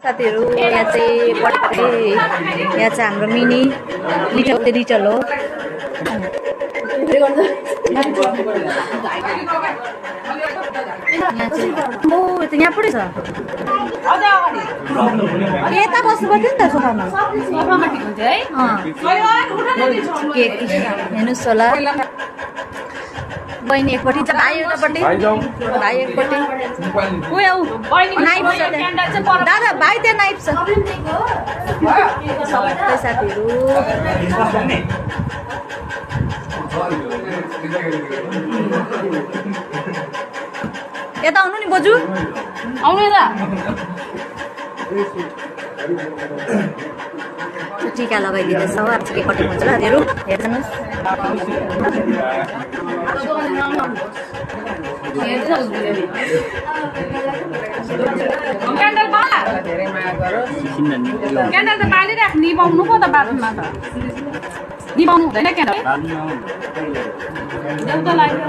साथीहरु यहाँ चाहिँ पटपटे यहाँ चाहिँ हाम्रो मिनी रिचल हो यहाँ पुरै छ यता बस्नु पर्थ्यो नि त सोफामा हेर्नुहोस् होला बहिनी एकपट्टि छ भाइ एउटापट्टि भाइ एकपट्टि नाइफ छ दादा भाइ त्यहाँ नाइफ छ सबै साथीहरू यता आउनु नि बोजू आउनु यता टिका लगाइदिँदैछ अब चाहिँ कटिङ हुन्छ ल साथीहरू हेर्नुहोस् क्यान्डल त बालिराख निभाउनु पो त बाथरुममा त निभाउनु हुँदैन क्यान्डल एउटा लाग्यो